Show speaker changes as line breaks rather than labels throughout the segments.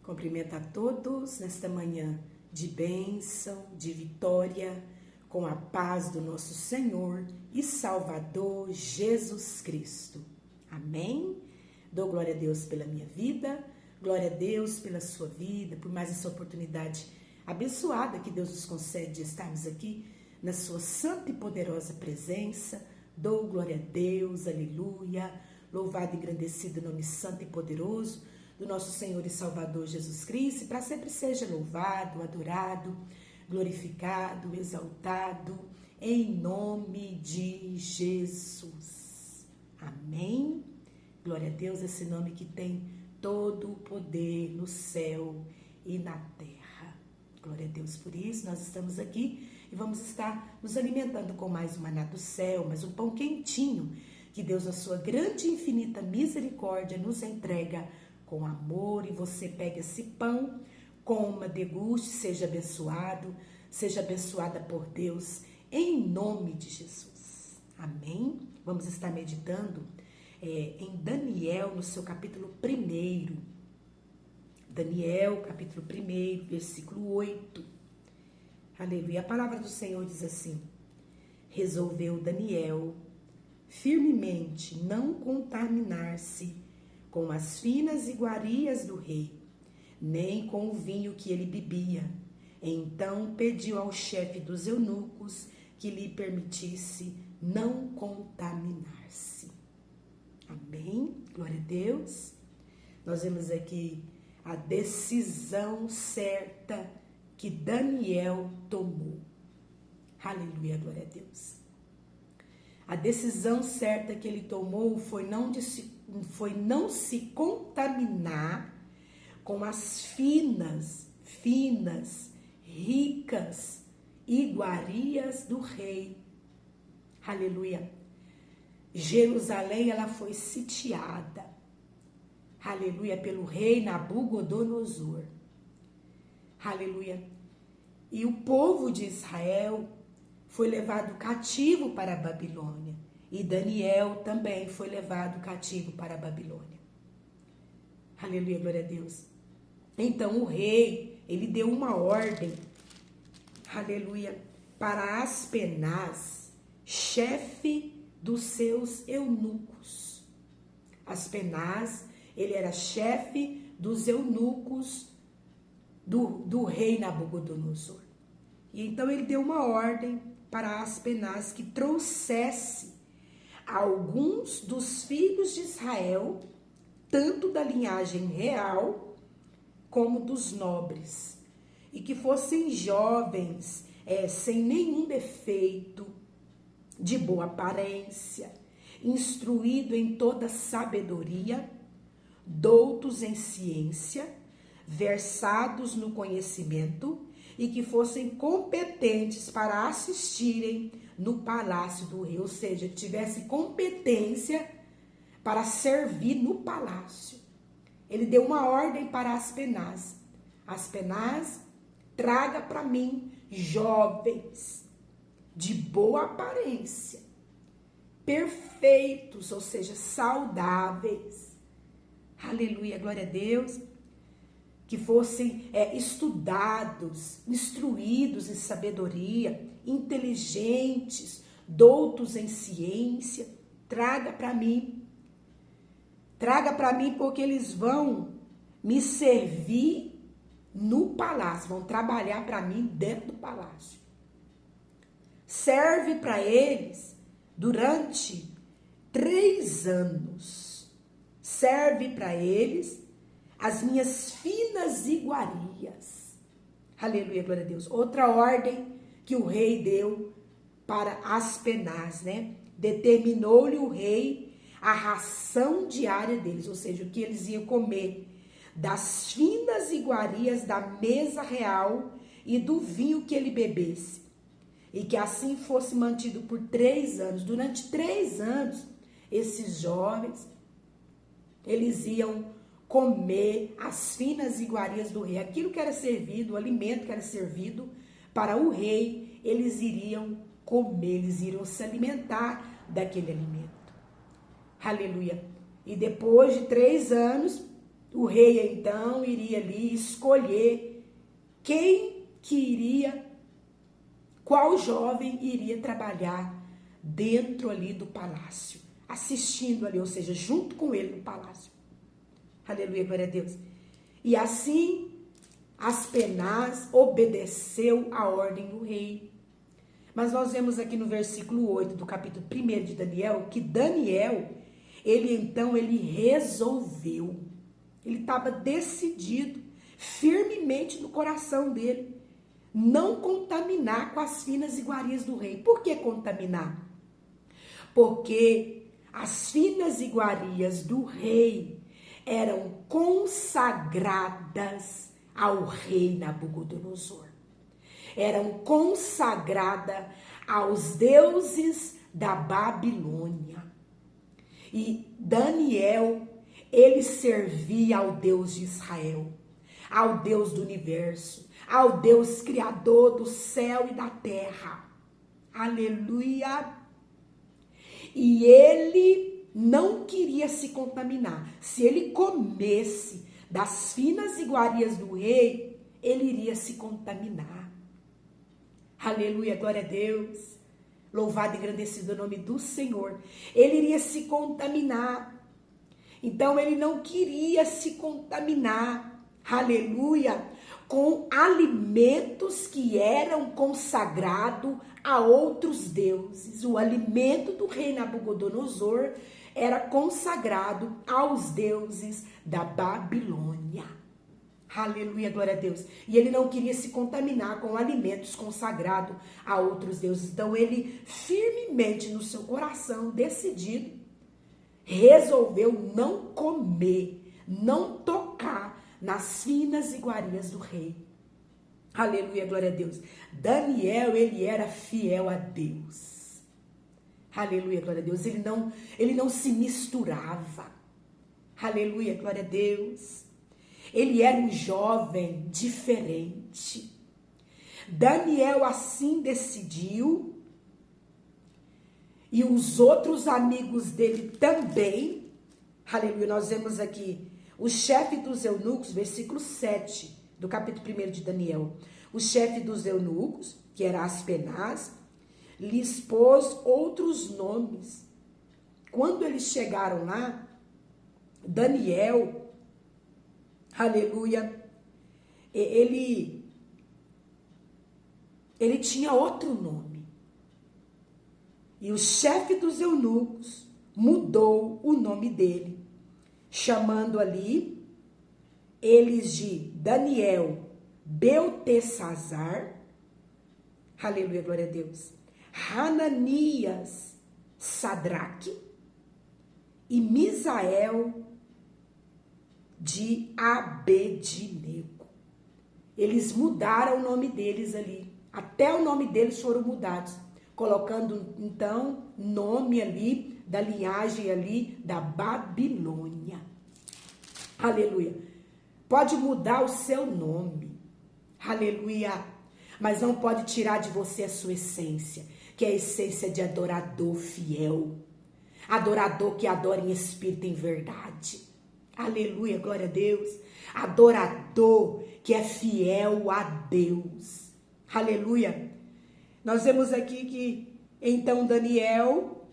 Cumprimento a todos nesta manhã de bênção, de vitória, com a paz do nosso Senhor e Salvador Jesus Cristo. Amém? Dou glória a Deus pela minha vida, glória a Deus pela sua vida, por mais essa oportunidade abençoada que Deus nos concede de estarmos aqui na sua santa e poderosa presença. Dou glória a Deus, aleluia, louvado e engrandecido o nome santo e poderoso do nosso Senhor e Salvador Jesus Cristo, para sempre seja louvado, adorado, glorificado, exaltado, em nome de Jesus. Amém? Glória a Deus, esse nome que tem todo o poder no céu e na terra. Glória a Deus por isso, nós estamos aqui e vamos estar nos alimentando com mais um maná do céu, mais um pão quentinho, que Deus, na sua grande e infinita misericórdia, nos entrega com amor, e você pega esse pão, coma, deguste, seja abençoada por Deus, em nome de Jesus. Amém? Vamos estar meditando em Daniel, no seu capítulo 1. Daniel, capítulo 1, versículo 8. Aleluia. A palavra do Senhor diz assim: resolveu Daniel firmemente não contaminar-se com as finas iguarias do rei, nem com o vinho que ele bebia. Então pediu ao chefe dos eunucos que lhe permitisse não contaminar-se. Amém? Glória a Deus. Nós vemos aqui a decisão certa que Daniel tomou. Aleluia, glória a Deus. A decisão certa que ele tomou foi não se contaminar com as finas, ricas iguarias do rei. Aleluia. Jerusalém, ela foi sitiada, aleluia, pelo rei Nabucodonosor. Aleluia. E o povo de Israel foi levado cativo para a Babilônia. E Daniel também foi levado cativo para a Babilônia. Aleluia, glória a Deus. Então o rei, ele deu uma ordem, aleluia, para Aspenaz, chefe dos seus eunucos. Aspenaz, ele era chefe dos eunucos do rei Nabucodonosor. E então ele deu uma ordem para Aspenaz que trouxesse alguns dos filhos de Israel, tanto da linhagem real como dos nobres, e que fossem jovens, sem nenhum defeito, de boa aparência, instruído em toda sabedoria, doutos em ciência, versados no conhecimento, e que fossem competentes para assistirem no palácio do rei, ou seja, que tivesse competência para servir no palácio. Ele deu uma ordem para Aspenaz: Aspenaz, traga para mim jovens de boa aparência, perfeitos, ou seja, saudáveis. Aleluia, glória a Deus. Que fossem estudados, instruídos em sabedoria, inteligentes, doutos em ciência. Traga para mim porque eles vão me servir no palácio, vão trabalhar para mim dentro do palácio. Serve para eles durante 3 anos. Serve para eles as minhas finas iguarias. Aleluia, glória a Deus. Outra ordem que o rei deu para Aspenaz, Determinou-lhe o rei a ração diária deles, ou seja, o que eles iam comer, das finas iguarias da mesa real e do vinho que ele bebesse. E que assim fosse mantido por 3 anos. Durante 3 anos, esses jovens, eles iam comer as finas iguarias do rei. Aquilo que era servido, o alimento que era servido para o rei, eles iriam comer, eles iriam se alimentar daquele alimento. Aleluia. E depois de 3 anos, o rei então iria ali escolher qual jovem iria trabalhar dentro ali do palácio, assistindo ali, ou seja, junto com ele no palácio. Aleluia, glória a Deus. E assim, Aspenaz obedeceu a ordem do rei. Mas nós vemos aqui no versículo 8 do capítulo 1 de Daniel, que Daniel, ele resolveu. Ele estava decidido, firmemente no coração dele, não contaminar com as finas iguarias do rei. Por que contaminar? Porque as finas iguarias do rei eram consagradas ao rei Nabucodonosor. Eram consagradas aos deuses da Babilônia. E Daniel, ele servia ao Deus de Israel, ao Deus do universo, ao Deus criador do céu e da terra. Aleluia! E ele não queria se contaminar. Se ele comesse das finas iguarias do rei, ele iria se contaminar. Aleluia, glória a Deus. Louvado e engrandecido o nome do Senhor. Ele iria se contaminar. Então ele não queria se contaminar. Aleluia, com alimentos que eram consagrados a outros deuses. O alimento do rei Nabucodonosor era consagrado aos deuses da Babilônia. Aleluia, glória a Deus. E ele não queria se contaminar com alimentos consagrados a outros deuses. Então ele firmemente no seu coração, decidido, resolveu não comer, não tocar nas finas iguarias do rei. Aleluia, glória a Deus. Daniel, ele era fiel a Deus. Aleluia, glória a Deus. Ele não se misturava. Aleluia, glória a Deus. Ele era um jovem diferente. Daniel assim decidiu. E os outros amigos dele também. Aleluia, nós vemos aqui o chefe dos eunucos, versículo 7 do capítulo 1 de Daniel. O chefe dos eunucos, que era Aspenaz, lhes pôs outros nomes. Quando eles chegaram lá, Daniel, aleluia, ele tinha outro nome. E o chefe dos eunucos mudou o nome dele, chamando ali eles de Daniel, Beltesazar, aleluia, glória a Deus, Hananias, Sadraque e Misael de Abednego. Eles mudaram o nome deles ali, até o nome deles foram mudados, colocando então nome ali da linhagem ali da Babilônia. Aleluia. Pode mudar o seu nome. Aleluia. Mas não pode tirar de você a sua essência, que é a essência de adorador fiel. Adorador que adora em espírito e em verdade. Aleluia, glória a Deus. Adorador que é fiel a Deus. Aleluia. Nós vemos aqui que então Daniel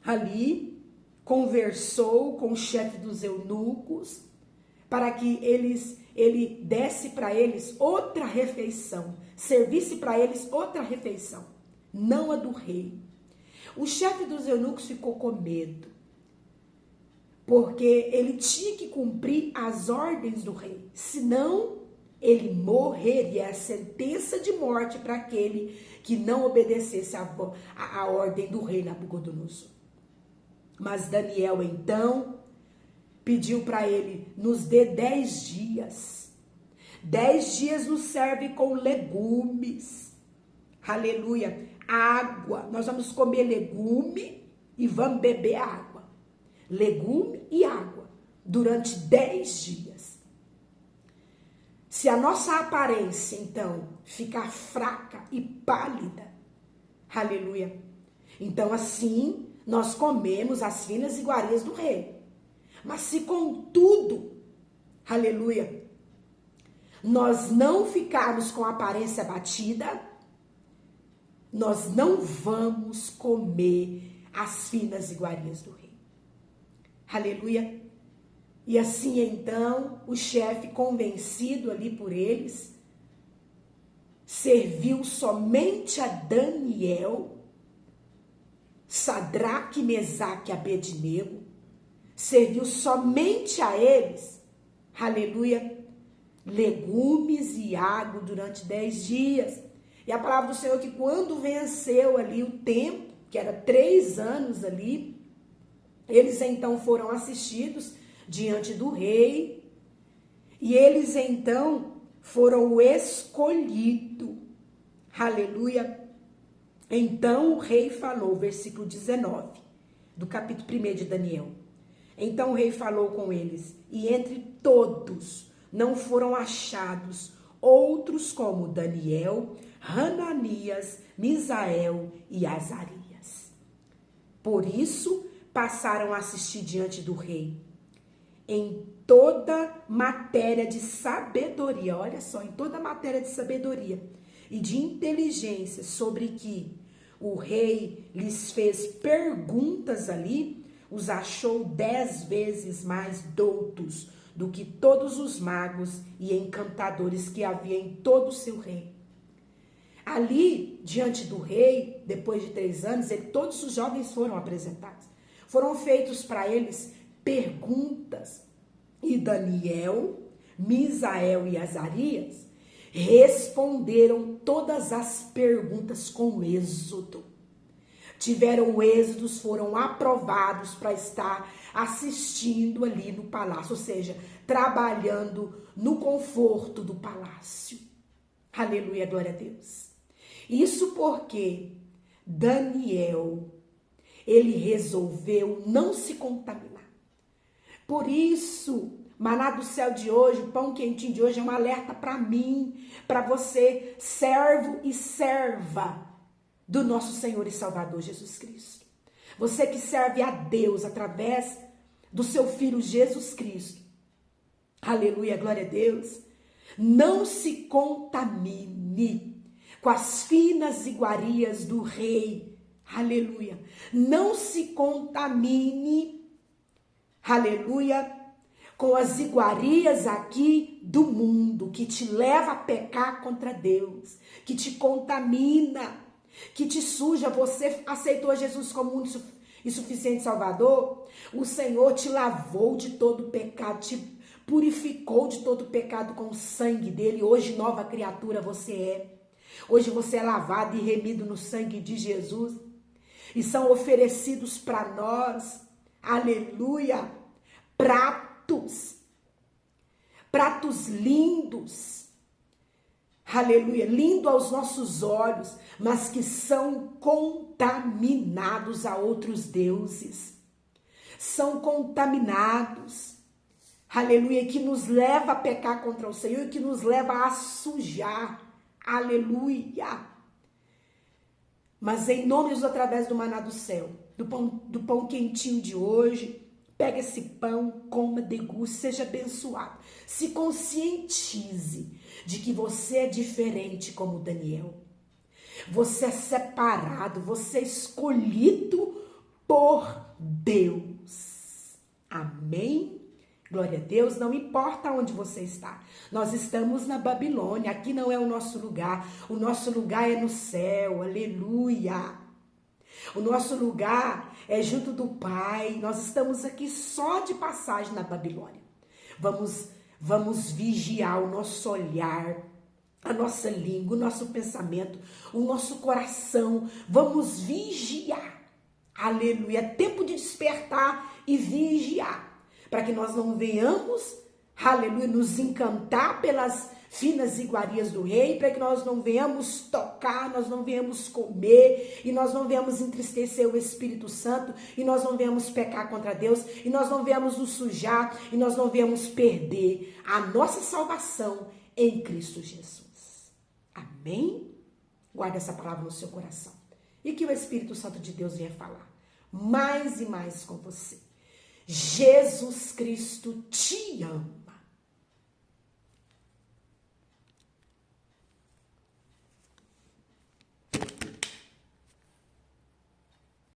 ali conversou com o chefe dos eunucos para que ele desse para eles outra refeição, servisse para eles outra refeição, não a do rei. O chefe dos eunucos ficou com medo, porque ele tinha que cumprir as ordens do rei, senão ele morreria, a sentença de morte para aquele que não obedecesse a ordem do rei Nabucodonosor. Mas Daniel então pediu para ele, nos dê 10 dias. 10 dias nos serve com legumes. Aleluia. Água. Nós vamos comer legume e vamos beber água. Legume e água. Durante 10 dias. Se a nossa aparência, então, ficar fraca e pálida. Aleluia. Então, assim, nós comemos as finas iguarias do rei. Mas se contudo aleluia, nós não ficarmos com a aparência abatida, nós não vamos comer as finas iguarias do rei. Aleluia. E assim então, o chefe, convencido ali por eles, serviu somente a Daniel, Sadraque, Mesaque e Abednego, serviu somente a eles, aleluia, legumes e água durante 10 dias. E a palavra do Senhor é que quando venceu ali o tempo, que era 3 anos ali, eles então foram assistidos diante do rei, e eles então foram o escolhido, aleluia. Então o rei falou, versículo 19, do capítulo 1 de Daniel. Então o rei falou com eles, e entre todos não foram achados outros como Daniel, Hananias, Misael e Azarias. Por isso passaram a assistir diante do rei. Em toda matéria de sabedoria, olha só, em toda matéria de sabedoria e de inteligência sobre que o rei lhes fez perguntas ali, os achou 10 vezes mais doutos do que todos os magos e encantadores que havia em todo o seu reino. Ali, diante do rei, depois de 3 anos, todos os jovens foram apresentados. Foram feitos para eles perguntas. E Daniel, Misael e Azarias responderam todas as perguntas com êxodo. Tiveram êxodos, foram aprovados para estar assistindo ali no palácio, ou seja, trabalhando no conforto do palácio. Aleluia, glória a Deus. Isso porque Daniel, ele resolveu não se contaminar. Por isso, maná do céu de hoje, o pão quentinho de hoje é um alerta para mim, para você, servo e serva do nosso Senhor e Salvador Jesus Cristo. Você que serve a Deus através do seu Filho Jesus Cristo. Aleluia, glória a Deus. Não se contamine com as finas iguarias do rei. Aleluia. Não se contamine, aleluia, com as iguarias aqui do mundo, que te leva a pecar contra Deus, que te contamina, que te suja. Você aceitou Jesus como único e suficiente Salvador? O Senhor te lavou de todo pecado, te purificou de todo pecado com o sangue dele. Hoje nova criatura você é. Hoje você é lavado e remido no sangue de Jesus. E são oferecidos para nós, aleluia, pratos lindos, aleluia, lindo aos nossos olhos, mas que são contaminados a outros deuses, são contaminados, aleluia, que nos leva a pecar contra o Senhor e que nos leva a sujar, aleluia. Mas em nome de Jesus, através do maná do céu, do pão quentinho de hoje, pega esse pão, coma, deguste, seja abençoado. Se conscientize de que você é diferente como Daniel. Você é separado, você é escolhido por Deus. Amém? Glória a Deus, não importa onde você está. Nós estamos na Babilônia, aqui não é o nosso lugar. O nosso lugar é no céu, aleluia. O nosso lugar é junto do Pai. Nós estamos aqui só de passagem na Babilônia. Vamos vigiar o nosso olhar, a nossa língua, o nosso pensamento, o nosso coração. Vamos vigiar. Aleluia. É tempo de despertar e vigiar. Para que nós não venhamos, aleluia, nos encantar pelas finas iguarias do rei, para que nós não venhamos tocar, nós não venhamos comer, e nós não venhamos entristecer o Espírito Santo, e nós não venhamos pecar contra Deus, e nós não venhamos nos sujar, e nós não venhamos perder a nossa salvação em Cristo Jesus. Amém? Guarda essa palavra no seu coração. E que o Espírito Santo de Deus venha falar mais e mais com você. Jesus Cristo te ama.